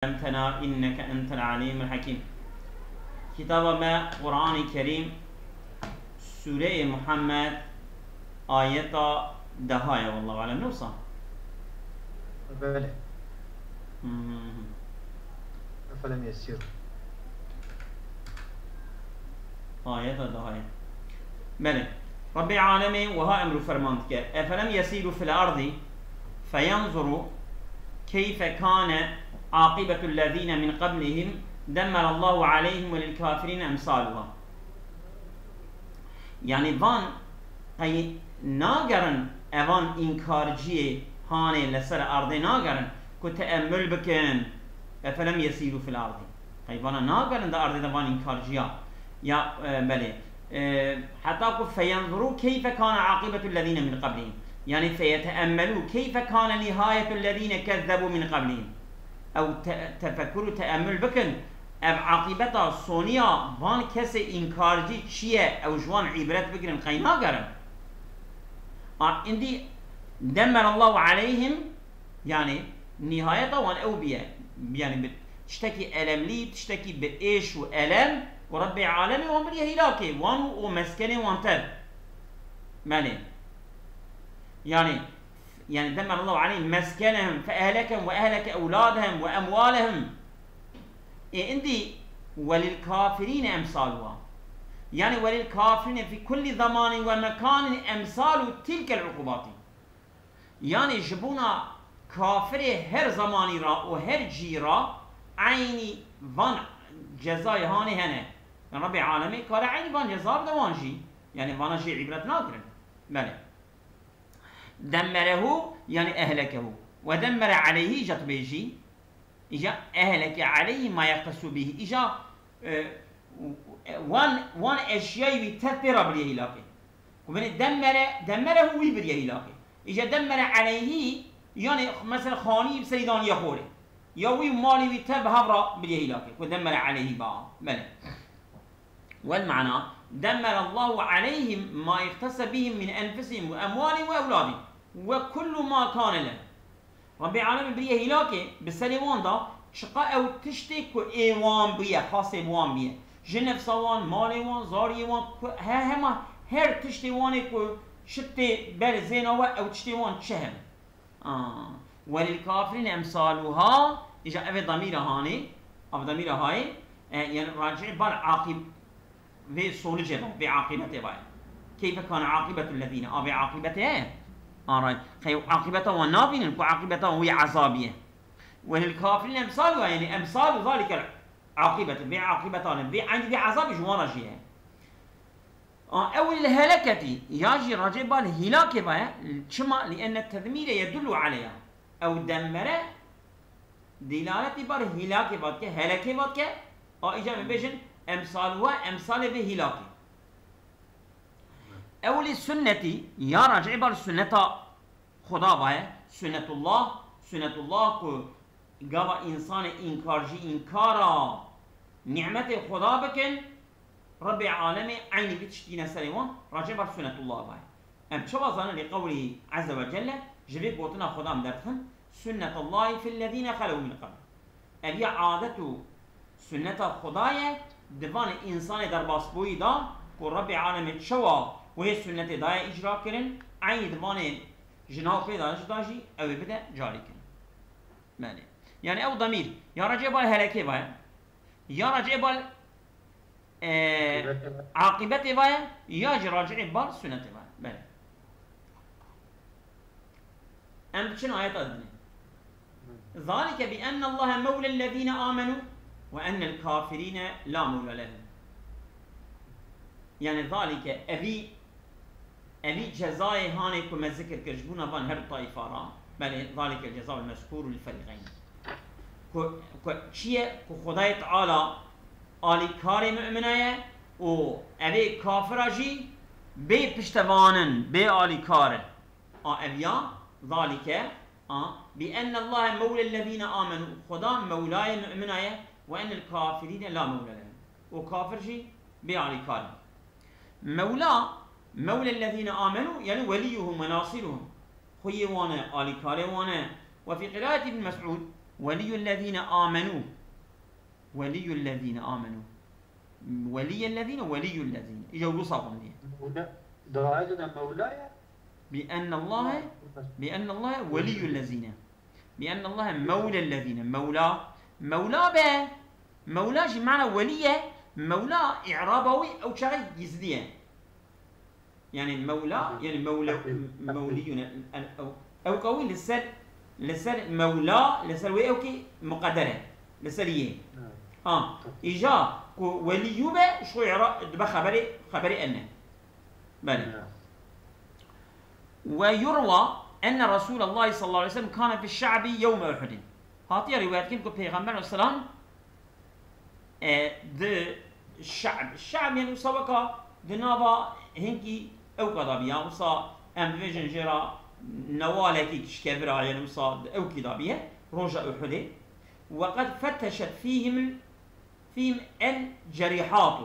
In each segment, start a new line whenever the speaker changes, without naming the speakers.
علمتنا إنك أنت العليم الحكيم. كتاب ما قرآن الكريم سورة محمد آية دهاية والله أعلم نوصل.
بلى أفلم يسيروا
آية دهاية بلى رب العالمين وها أمر فرمانتك أفلم يسيروا في الأرض فينظروا كيف كان عاقبة الذين من قبلهم دمر الله عليهم وللكافرين أمثالها. يعني وان قي ناگرن اوان إنكارجية هاني لسر أرض ناگرن كتأمل بكن أفلم يسيروا في الأرض قي وانا ناگرن دا أرض دا وان إنكارجية يا بلي حتى فينظروا كيف كان عاقبة الذين من قبلهم، يعني فيتأملوا كيف كان نهاية الذين كذبوا من قبلهم، أو تفكروا تأمل بكن عاقبتا صونيا وان كسي إنكارجي چيه أو جوان عبرت بكرن قينا قرن عندي دمر الله عليهم، يعني نهايتا وان أو بيه يعني تشتكي ألم لي تشتكي بإيش وألم ورب العالمين وان بريه هلاكي وان ومسكني وان تب مالي يعني دمر الله عليهم مسكنهم فأهلكهم وأهلك أولادهم وأموالهم. عندي وللكافرين أمثالها، يعني وللكافرين في كل زمان ومكان أمثال تلك العقوبات، يعني جبونا كافر هر زماني را وهر جيرا عيني وان جزاي هاني هنا رب العالمين قال عيني وان جزاء دوانجي، يعني وانا جي عبرت ناكرن بله. دمره يعني أهلكه ودمر عليه جت بيجي إجا أهلك عليه ما يقتص به إجا وان أشياء يتثر بريه هلاكه ومن دمره ويبريه هلاكه إجا دمر عليه يعني مثلا خاني بسيدان يخوره يوي مالي يتبهر بريه هلاكه ودمر عليه بقى بله. والمعنى دمر الله عليهم ما يقتص بهم من أنفسهم وأموالهم وأولادهم وكل ما كان له. رب العالمين بريه هلاكه بسليوان دا شقا او تشتي كو ايوان بيه خاصه بوان بيه جنف سوان ماليوان زاريوان هما هر تشتي واني كو شتي بل زينوا او تشتي وان شهم وللكافرين امثالها اجا افي ضمير هاني اف ضمير هاي يعني راجع بال عاقب في صولجه في عاقبته باي كيف كان عاقبه الذين ابي عاقبته عاقبته والنابين وعاقبته هي عذابيه. وللكافرين امثالها يعني امثال ذلك العاقبه بعاقبتان عندي عذاب جوانا جيه او الهلكه يجي رجل بالهلاك بها شما لان التدمير يدل عليها او دمر دلاله بر هلاك بك هلك بك او اجا بيجن امثالها امثال بهلاك او للسنه يا رجع بر سنه خدا بها سنه الله کو گوا انسان انکارجی انکارا نعمت خدا بکن رب العالمين عيني بتشتينا سليمان راجع بر سنة الله باي. ام شو بظن لقوله عز وجل جبت بوتنا خدا مدرخن سنة الله في الذين خلوا من قبل. ابي عادته سنة خدايا دفان انسان در باسبوي دا كو رب العالمين شوا وهي سنة دايا اجرا كرن عين دفان جناح پیدا داشي او بدا جاري كرن مالي. يعني او ضمير يا رجع بال هلاكي باي يا رجع بال عاقبته باي يا راجع بال سنته باي بله. ام شنو آيات الدنيا ذلك بأن الله مولى الذين آمنوا وأن الكافرين لا مولى لهم. يعني ذلك أبي جزاء هاني كما ذكر كجبونا بان هر طائفة بل ذلك الجزاء المذكور للفريقين كو چیه كو خدای تعالی آلی کار مؤمنه و ابی کافر جی بی پشتوانن بی آلی کار ابیا ذلك بأن الله مولى الذين آمنوا خدا مولاي مؤمنه وأن الكافرين لا مولى لهم وكافر جي بي آلی کار مولى الذين آمنوا يعني وليهم وناصرهم خوي وانا آلی کار وانا. وفي قراءة ابن مسعود ولي الذين آمنوا ولي الذين آمنوا ولي الذين ولي الذين إجا وصفهم دي
دعاء مولاي
بأن الله ولي الذين بأن الله مولى الذين مولا به مولا جي معنى وليه مولا إعرابوي أو شغل يزديه يعني المولى يعني موليون أو قوي لسر مولا لسر وي أوكي مقدرة لسر يه إجا وليو به شو يعرب دبا خبري أنه بله ويروى أن رسول الله صلى الله عليه وسلم كان في الشعب يوم أحد هاتي روايات كنكو بيغمبر السلام الشعب يعني سبقا دنابا هنكي أو قضابيا وصا أم فيجن جرا نوالكي كشكبرا يعني وصا أو كضابية رجع أحد وقد فتشت فيهم الجريحات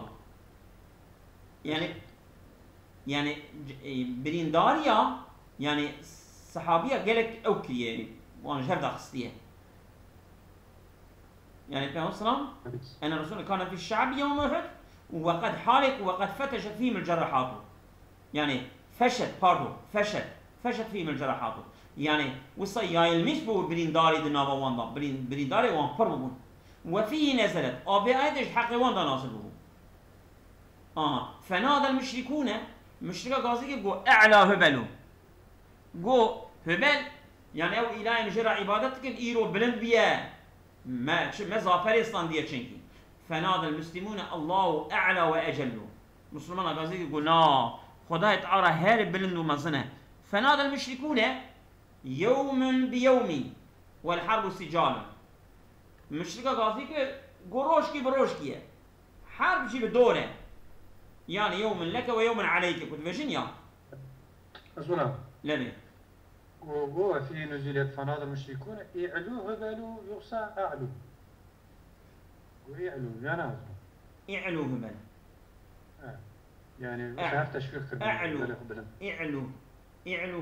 يعني برينداريا يعني صحابية قالك أوكي يعني وانا جهد أخصتيه يعني النبي صلى الله عليه وسلم أن الرسول كان في الشعب يوم أحد وقد حالك وقد فتشت فيهم الجراحات يعني فشت فيهم الجراحات يعني وصيا المش بو برينداري دنابا واندا برينداري وان فرمون وفيه نزلت أبيعتش حقي واندا نازله فنادى المشركون مشركة قاصدي جو أعلى هبلو جو هبل يعني أو إلهي مجرى عبادتك إيرو بلند بيه ما زافرستان ديه چنكي فنادى المسلمون الله أعلى وأجل مسلمان قاصدي يقول نا خدا تعالى هارب بلند ومزنه فنادى المشركون يوم بيوم والحرب سجال مشركة قاصدي قروشكي بروشكي حرب شي بدوره يعني يوم لك ويوم عليك كنت فيجينيا
أصلا
لا
وهو في نزول فنادى المشركون اعلو هبلوا يقصى أعلو ويعلو يعني
اعلو هبل
يعني مش عارف تشويق
اعلو هبل اعلو
يعني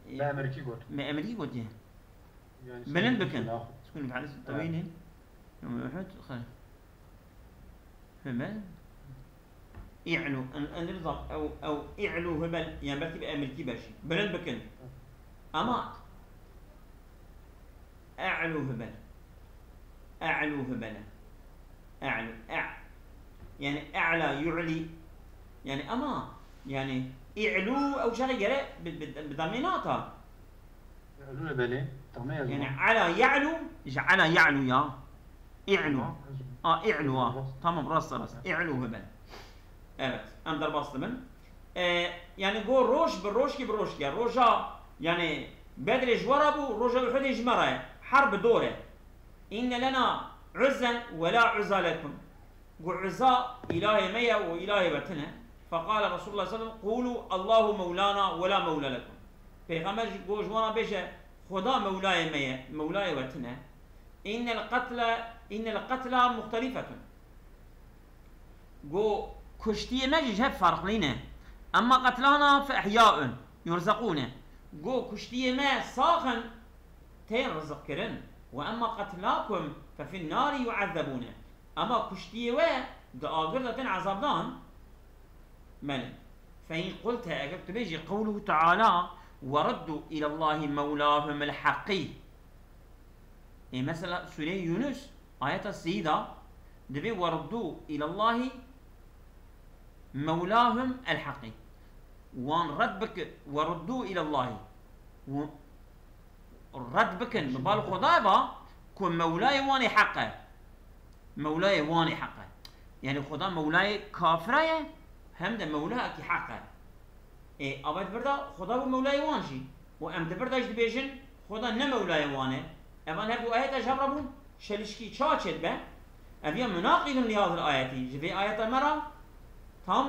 بأمريكي قلت
بأمريكي قلت يعني بلند بكن تكون في حالة طويلين يوم أحد خير هبل اعلو نرضى او اعلو هبل يعني بركب امريكي باشي بلند بكن اما اعلو هبل يعني اعلى يعلي يعني اما يعني اعلو او شغله بضميناتها
يعلو هبل
يعني على يعلو على يعلو يا اعلو اعلو تمام راس اعلو هبل evet ام در باست من يعني جو روش بالروشكي بالروشكي روجا يعني بدر جوربو روجا بحد جمره حرب دوره ان لنا عزا ولا عزا لكم جو عزا الهي ميا والهي بتنا فقال رسول الله صلى الله عليه وسلم قولوا الله مولانا ولا مولى لكم پیغمبر جو جوانا بيشه خدا مولاي ميا مولاي بتنا ان القتلى مختلفه جو كشتي مجيش هب فرق لنا أما قتلانا فأحياء يرزقون جو كشتي ما ساخن تين رزق كرن وأما قتلاكم ففي النار يعذبون أما كشتي و دآغر عذاب دان ملن فإن قلت أجبت بيجي قوله تعالى وردوا إلى الله مولاهم الحقي إيه مثلا سورة يونس آية السيدة دبي وردوا إلى الله مولاهم الحقي وان رد بك وردوا إلى الله رد بك مبال خدابا كون مولاي واني حقه يعني خدا مولاي كافره هم ده مولاك حقه اي ابد بردا خدا مولاي وانشي وام ده برداش دبيجن خدا نه مولاي وانه اما هبو ايات جربوا شلشكي تشاچد به ابي مناقض لهذه الايات جبي ايات المرأة تام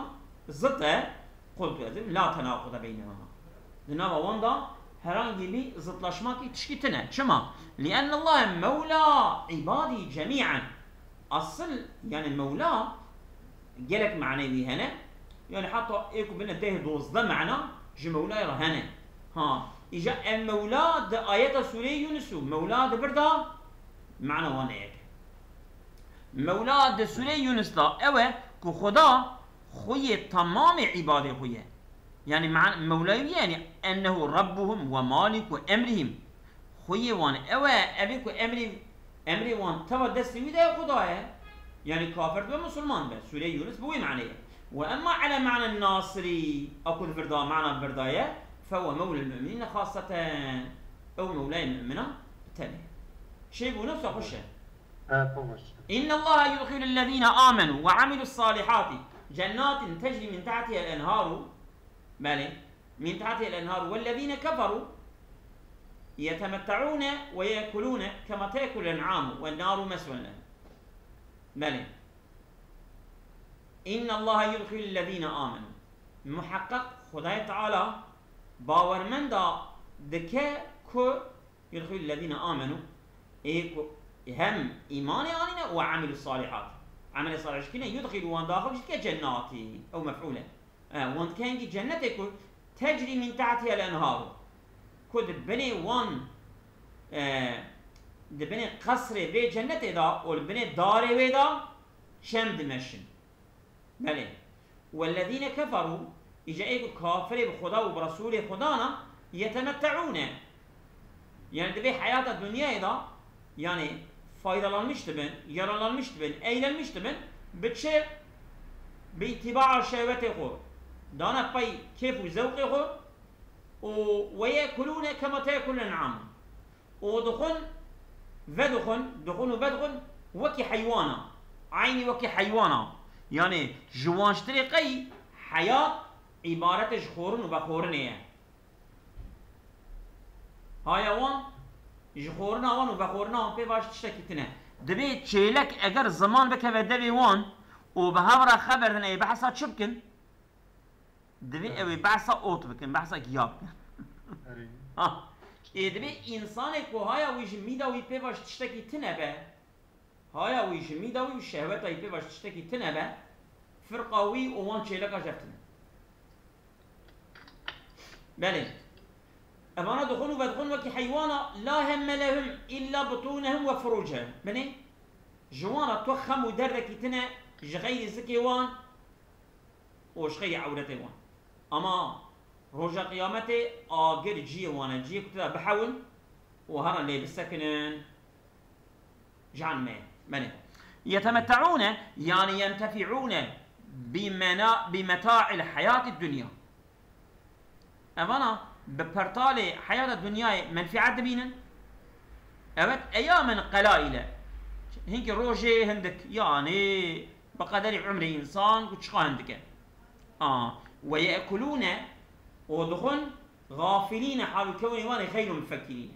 ضده قلت لا تناقض بينهما دنابا واندا herhangi bir zıtlaşmak ilişkitine. Çima? لأن الله مولى عبادي جميعا. أصل يعني المولى جلك معنوي هنا يعني حتى إيكو بنا ده دوز ده معنى جمولى هنا ها إجا المولى ده آيات سورة يونس مولى ده بردا معنى وانا هيك مولى ده سورة يونس دا اوه كو خدا خوي تمام عباده خويه يعني معنى مولى يعني أنه ربهم ومالك وأمرهم خوي وان اوه أبيكو أمري وان توا دستوي ده خداه يعني كافر بو مسلمان به سورة يونس بوي معنيه وأما على معنى الناصري أكو بردا معنى برداية فهو مولى المؤمنين خاصة أو مولى المؤمنة تانية شيء بو نفسه خشه إن الله يدخل الذين آمنوا وعملوا الصالحات جنات تجري من تحتها الأنهار بله من تحتها الأنهار والذين كفروا يتمتعون ويأكلون كما تأكل الأنعام والنار مسوى لهم بله إن الله يدخل الذين آمنوا محقق خدای تعالى باورمند دكه كو يدخل الذين آمنوا هم إيمان آننا وعمل الصالحات عمل الصالحات كنا يدخل وان داخل كجناتي أو مفعولة وان كان جنتك تجري من تحتها الأنهار كود بني وان دبني قصر في جنة دا والبني دار ودا شم دمشن بله والذين كفروا إجا كافر بخدا وبرسول خدانا يتمتعون يعني دبي حياة الدنيا دا يعني faydalanmış da ben, yararlanmış da ben, eğlenmiş de ben, bütçe باتباع شهوته خو دانا باي كيف وزوقه خو ويأكلون كما تأكل الأنعام ودخن ودخن وكي حيوانا عيني وكي حيوانا يعني جوانشتري قي حياة عبارة خورن وبخورن هي حيوان جخورنا وان وبخورنا وان في باش تشتكيتنا دبي تشيلك اگر زمان بك دبي وان وبهورا خبر هنا بحثا شبكن دبي اوي بحثا اوت بكن بحثا جياب ها دبي انسانك وهايا ويش ميدا وي في باش تشتكيتنا به هايا ويش ميدا وي شهوتا وي في باش تشتكيتنا به فرقاوي وان تشيلك اجفتنا بله أمانا دخلوا بدخلوا وكي حيوانا لا هم لهم إلا بطونهم وفروجهم بني جوانا توخم ودركي تنا جغير زكي وان وشغي عورتي وان أما رجا قيامتي آقر جي وانا جي كتلا بحول وهرا اللي بالسكنن جعل بني يتمتعون يعني ينتفعون بمتاع الحياة الدنيا أمانا ببرتالي حياة الدنيا منفعة دبينن أبد أيام قلائلة هنك روجي هندك يعني بقدر عمر إنسان كتشقا هندك ويأكلون ودخن غافلين حال كون واني خير مفكرين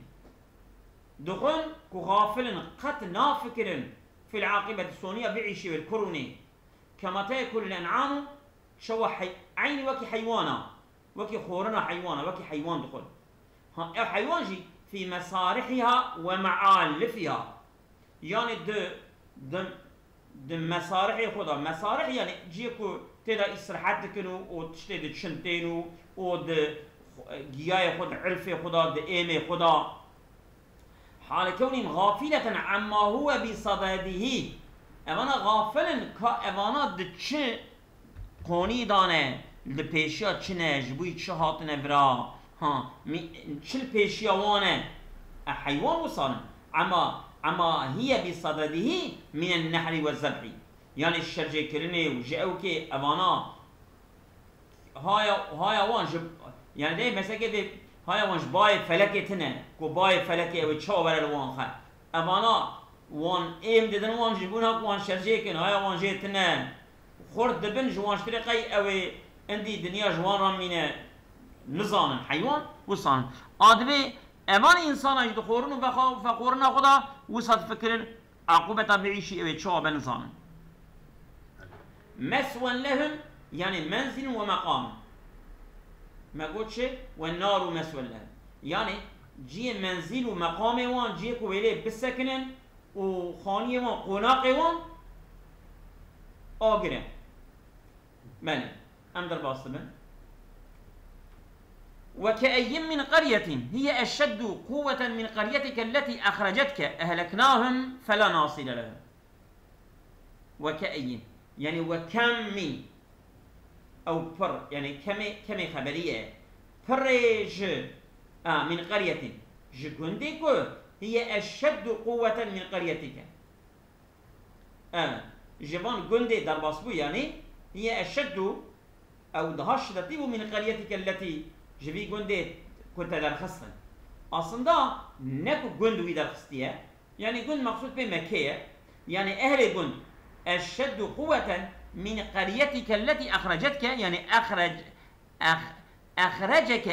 دخن كغافل قد نافكر في العاقبة السونية بعيش بالكروني كما تأكل الأنعام شو عيني وكي حيوانا وكي خورنا حيوانا وكي حيوان دخل حيوان جي في مسارحها ومعالفها يعني د مسارح خدا مسارح يعني جيكو تدا استراحات كنو وتشتد شنتينو ود جياي خد عرفه خدا د ايمه خدا حال كونهم غافلة عما هو بصدده اوانا غافلا كاوانا دچ قوني دانه لپیشیا چنه جبوی چه هاتنه برا چل پیشیا وانه حيوان وصان اما هي بصدده من النحر والذبح يعني الشرجه كرنه وجاوكي اوانا هاي وان يعني ده مثلا كده هاي وان باي فلكتنا كو باي فلكه او تشاور الوان خ اوانا وان ام ددن وان جبونها وان شرجه كن هاي وان جيتنا خرد دبن جوان شرقي او عندي دنيا جوان رامينه نظام حيوان وصان آدمي امان انسان اجد خورن و فخورن خدا وصد فكر عقوبة بعيشي او تشاب نظام مسوى لهم يعني منزل ومقام ما قلتش والنار مسوى لهم يعني جي منزل ومقام وان جي كويلي بسكنن وخانية وان قناق وان آقرن مالي ام در باستمن وكأي من قرية هي أشد قوة من قريتك التي أخرجتك أهلكناهم فلا ناصر لهم. وكأي يعني وكم من أو بر يعني كم خبرية برج من قرية جكندك هي أشد قوة من قريتك. جبان جندي در باسبو يعني هي أشد أو دهاش تطيب من قريتك التي جبي جندي كنت در خصن. أصلا نكو جند ويدر خستيه يعني جند مقصود بمكية يعني أهل جند أشد قوة من قريتك التي أخرجتك يعني أخرجك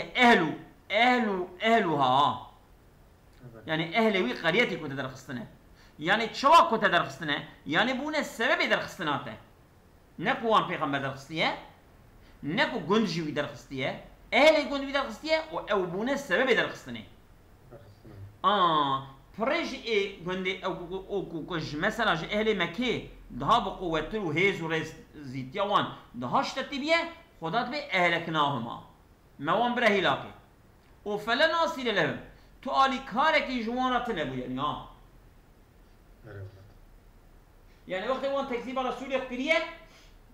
أهلها يعني أهل قريتك كنت در خصنه يعني تشوا كنت در خصنه يعني بون السبب در خصناته نكو وان بيغمبر در خصيه نكو جند جوي در خصيه أهل جند ويدر خصيه أو بون السبب در خصنه فرج جند أو كوج مثلا أهل مكة ده بقوته وهيز ورز زيتيوان دهاش تتبيه خدات به أهلكناهما موان بره هلاكه وفلا ناصر لهم تو آلی کارکی جوانات نبود يعني وقت وان تكذيب رسول قريه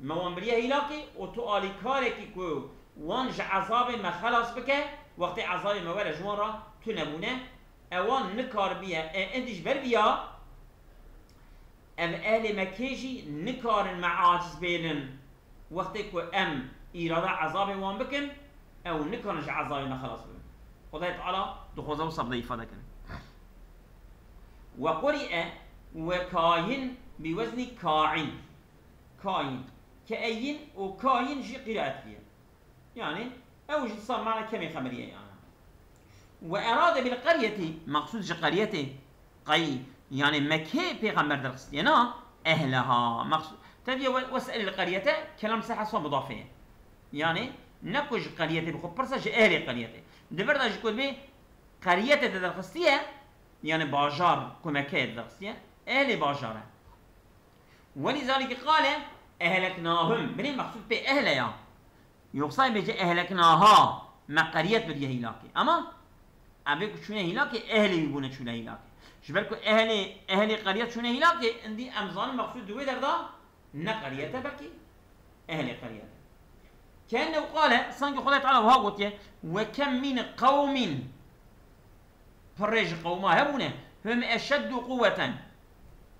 موان بريه هلاكي وتو آلی کارکی کو وان عذاب ما خلاص بك وقت عذاب ما ولا جوان تو نبونه اوان نكار بيه انتش بر بيه ام اهل مكيجي نكار مع عاجز بينن وقت كو ام إرادة عذاب وان بكن او نكارنش عذاب ما خلاص بكن خدای تعالی دخوزه و صبده ایفاده کنه. وقرئ وكاين بوزن كاعن كاين كأين وكاين جي قراءة فيها يعني أو جي صار معنا كمي خمرية يعني. وأراد بالقرية مقصود جي قريته قي يعني مكي بيغمبر درخص يعني أهلها مقصود تبي واسأل القرية كلام صحة مضافية يعني نكوج قرية بخو برسا جي أهل قريته دبرد اجي كود بي قرية درخصية يعني باجار كمكة درخصية أهل باجارة ولذلك قال أهلكناهم من المقصود بأهل يا يقصد بيجي أهلكناها ما قرية بريه هلاكي أما أبيك شونه هلاكي أهل يبونه شونه هلاكي شبالكو أهل قرية شونه هلاكي عندي أمزان المقصود دوي دردا نقرية بلكي أهل قرية كأنه قال صنع خدای تعالى وها قلت وكم من قوم فرج قوما هبونه هم أشد قوة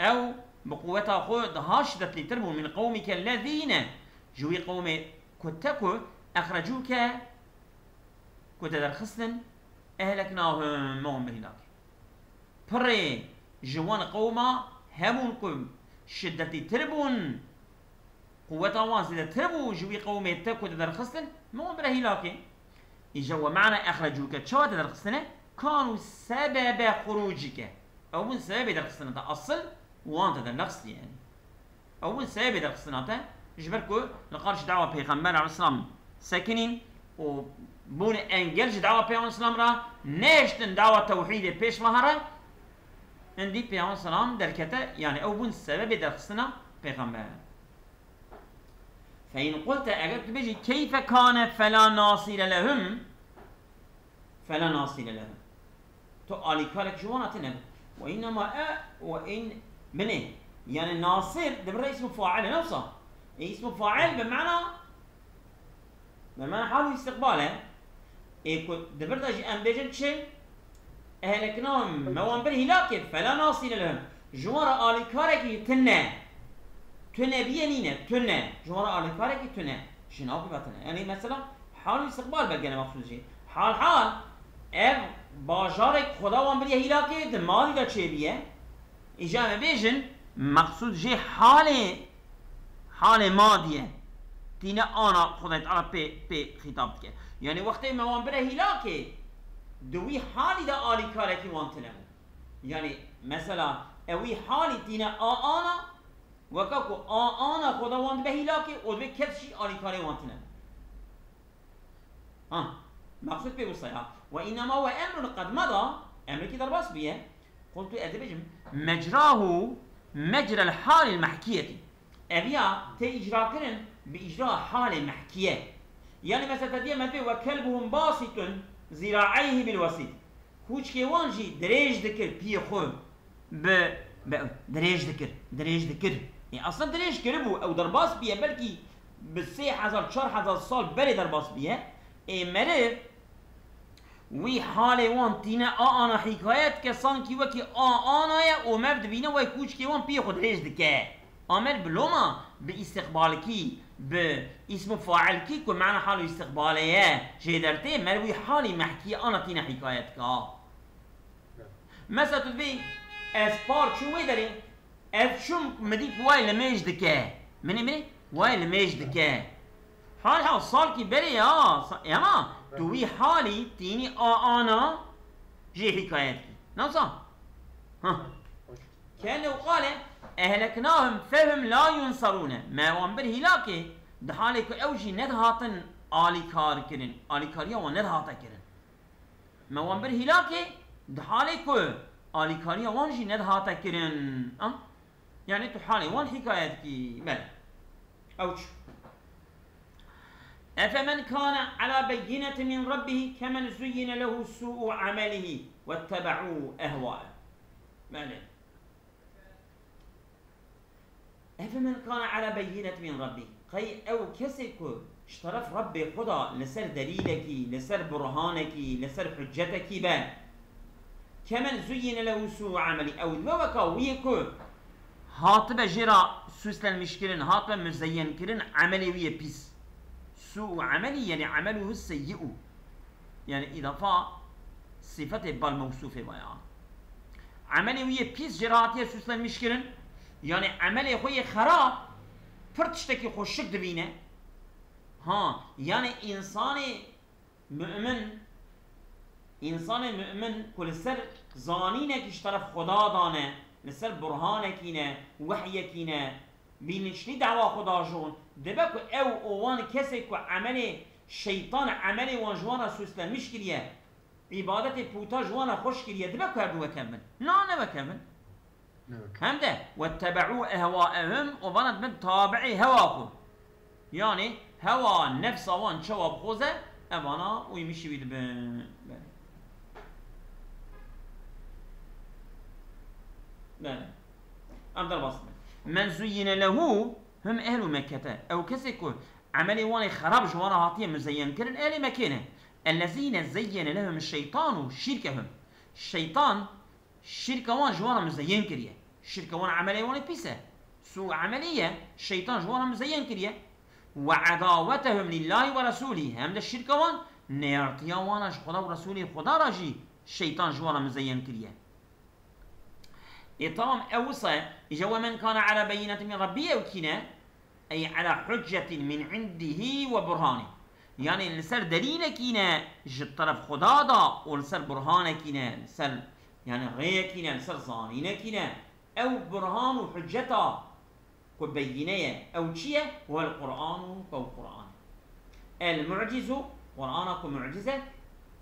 أو بقوتها خود هاشدت لتربوا من قومك الذين جوي قوم كتكو أخرجوك كنت در خصن أهلكناهم موم بهلاك فرج جوان قوما همونكم شدة تربون قوة واسدة تربو جوي قومي تكو تدرخصن مو بره هلاكي يجوا معنا أخرجوك شو تدرخصنه كانوا سبب خروجك أو من سبب درخصنته أصل وانت تدرخص يعني أو من سبب درخصنته جبركو لقارش دعوة بيغمبر عليه السلام ساكنين وبون أنجلش دعوة بيغمبر السلام را نشتن دعوة توحيد بيش مهرة عندي بيغمبر السلام دركته يعني أو من سبب درخصنه بيغمبر. فإن قلت أجبت بيجي كيف كان فلا ناصر لهم فلا ناصر لهم تو آلي كارك جوانا تنب وإنما وإن منه يعني ناصر دبر اسم فاعل نفسه اسم فاعل بمعنى حال استقباله دبر داجي أم بيجن شيء أهلكناهم موان بالهلاك فلا ناصر لهم جوانا آلي كارك تنه تنه بينينه تنه جوارا على كارك تنه شنو بتنه يعني مثلا حال استقبال بلقنا مقصود شيء حال اف باجارك خدا وان بري هلاكي دمال دا چه بيه اجا بيجن مقصود جي حال ماضيه تينا انا خدا تعالى بي خطاب كه يعني وقت ما وان بري هلاكي دوي حالي دا آلي كارك وان تنه يعني مثلا اوي حالي تينا انا وكاكو انا خدا وان به هلاكي او به كفشي آلي كاري وانتنا مقصود به وصيها وإنما هو أمر قد مضى أمر كده الباس بيه قلت أدبجم مجراه مجرى الحال المحكية أبيا تإجراء كرن بإجراء حال محكية يعني مثلا تدي مثلا وكلبهم باسط ذراعيه بالوسيط كوچ كيوان جي دريج ذكر بي خو ب دريج ذكر يعني اصلا دريج كربو او درباس بيه بلكي بالسي حزر 4000 سال بلي درباس بيه اي مرف وی حال وان تینه آنا حکایت که سانکی وکی آنای او مبد بینه وی کوچ که وان پی خود ریج دکه آمر بلوما به استقبال کی به اسم فاعل کی که معنی حالو استقبالیه جیدرته مروی حالی محکی آنا تینه حکایت که مثلا تو بی از پار چون وی داری از چون مدیک وای لمیج دکه منی وای لمیج دکه حال ها صار کی بری یا توی حالی تینی آنا جي حكايتي نوصل ها كأنه قال أهلكناهم فهم لا ينصرون ما وانبر هلاكي دحالك أوجي ندهاتن آلي كار كرن آلي كاريا وندهاتا كرن ما وانبر هلاكي دحالك آلي كاريا وانجي ندهاتا كرن يعني تو حالي وان حكايتي بل أوش أفمن كان على بينة من ربه كمن زين له سوء عمله واتبعوا أهواءه معنى أفمن كان على بينة من ربه قي أو كسك اشترف ربي خدا لسر دليلك لسر برهانك لسر حجتك بان كمن زين له سوء عمله أو ذوك ويكو هاتب جرا سوسل المشكلين هاتب مزين كرن عملي ويا بيس سوء عملي يعني عمله السيء يعني إضافة صفة بالموصوف بيان عملي ويا بيس جراتية سوسل المشكلين يعني عملي خوي خراب فرتشتكي خوشك دبينه ها يعني إنسان مؤمن كل سر زانينك اشترف خدا دانه لسر برهانكينه وحيكينه بينشني دعوة خدا جون دبكو او اوان كسي كو عمل شيطان عمل وانجوانا سوسلا مشكلية عبادة بوتا جوانا خوش كلية دبكو هردو وكمل لا نبكمل هم ده واتبعوا اهواءهم وبنت من تابعي هواكم يعني هوا نفس وان شواب خوزه اوانا ويمشي بيد بله أفضل بسط من زين له هم أهل مكة أو كسكو عملي واني خراب جوانا هاتية مزين كرن أهل مكانه الذين زين لهم الشيطان شركهم الشيطان شركة وان جوانا مزين كريه شركة وان عملي وان بيسه سوء عملية الشيطان جوانا مزين كريه وعداوتهم لله ورسوله هم ده الشركة وان نيرتيا وانا خدا ورسوله خدا راجي الشيطان جوانا مزين كريه إطام أوصى إجوا من كان على بينة من ربه وكنا أي على حجة من عنده وبرهانه يعني لسر دليل كنا جد طرف خدا دا ولسر برهانه كنا لسر يعني غير كنا لسر ظانينه كنا أو برهان وحجته كبينية أو شيء هو القرآن كالقرآن المعجز قرآن كمعجزة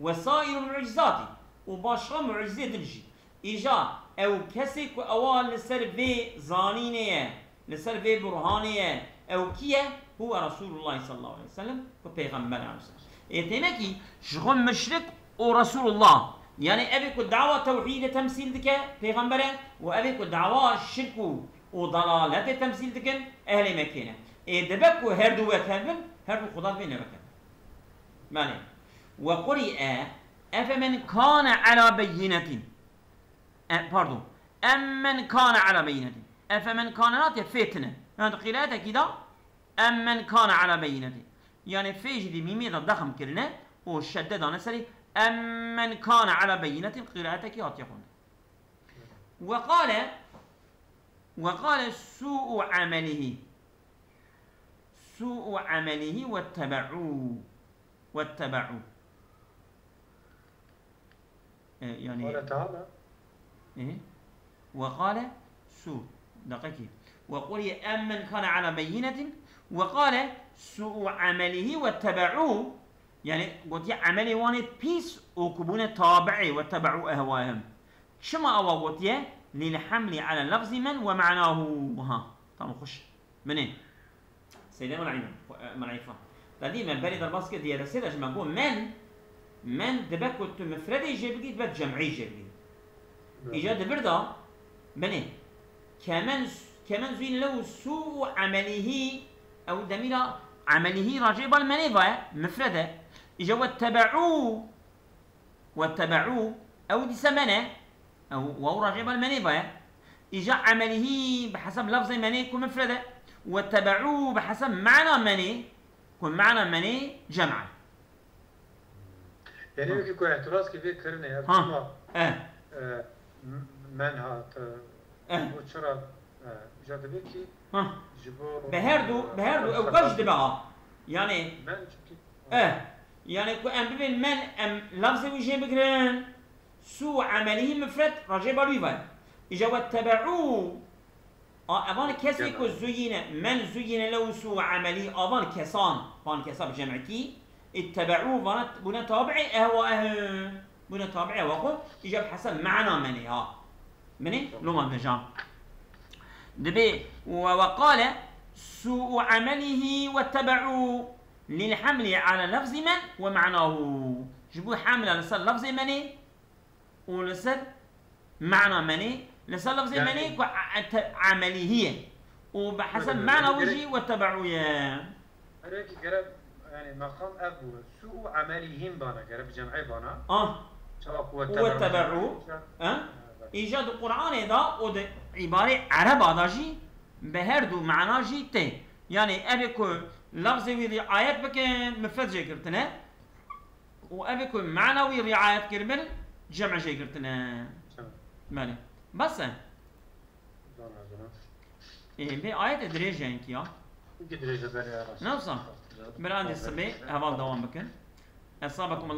وسائر المعجزات وباشرة معجزة دلجي إيجا أو كسك أوال لسر في زانينية لسر في برهانية أو كيه هو رسول الله صلى الله عليه وسلم وبيغمبر عليه السلام إتناكي شغل مشرك ورسول الله يعني أبيك الدعوة توحيد تمثيل دك بيغمبره وأبيك الدعوة الشرك وضلالة تمثيل دك أهل مكانه إدبك هردو وكذب هردو خدا بينه وكذب معنى وقرئ أفمن كان على بينة باردون أمن كان على بينة أفمن كان ناتي فتنة هذا قراءة كده أمن كان على بينة يعني فيج دي ميمي ضخم كرنا وشدد أنا سري أمن كان على بينة قراءة كده يقول وقال سوء عمله واتبعوه يعني
قال تعالى
إيه؟ وقال سوء دقيقة وقل أمن كان على بينة وقال سوء عمله واتبعوه يعني قلت عملي وانت بيس وكبون تابعي واتبعوا أهواهم شما أوا قلت للحمل على لفظ من ومعناه ها طبعا خش منين سيدنا منعيفة تادي من بري در باسكت دي رسيدة جمع قول من دبا كنت مفردي جيبكي دبا جمعي جيبكي إجا دبردا بني كمان زين له سوء عمله أو دميرا عمله راجع بالمنيفة مفردة إجا واتبعوه أو دي سمنة أو راجع بالمنيفة إجا عمله بحسب لفظ مني كون مفردة واتبعوه بحسب معنى مني كون معنى مني جمعا
يعني يمكن اعتراض كيف كرنا يا من هات وشرا جادبكي
بهردو او قصد بقى يعني يعني كو ام بين من ام لفظ وجه بكرن سو عمله مفرد راجع بالويفا اجا واتبعوه اوان كسي كو زين له سو عملي اوان كسان فان كسب جمعتي اتبعوه بنا تابعي بنا تابعي وقو اجا بحسب معنى مني مني لو ما بجان دبي وقال سوء عمله واتبعوا للحمل على لفظ من ومعناه جبوا حامل لسه لفظ مني ولسه معنى مني لسه لفظ مني عمله وبحسب معنى وجهي واتبعوا يا
أريك قرب يعني مقام أبو سوء عملهم بانا قرب جمعي بانا
واتبعوا إيجاد القرآن هذا ود عبارة عرب هذاجي بهردو معناه جي تي يعني أبيكو لفظ ورعاية بكن مفرد جاي كرتنا وأبيكو معنوي رعاية كربن جمع جاي كرتنا مالي بس إيه بي آية دريجة يعني يا
دريجة بري
نوصل برا عند السبي هذا دوام بكن أصابكم الله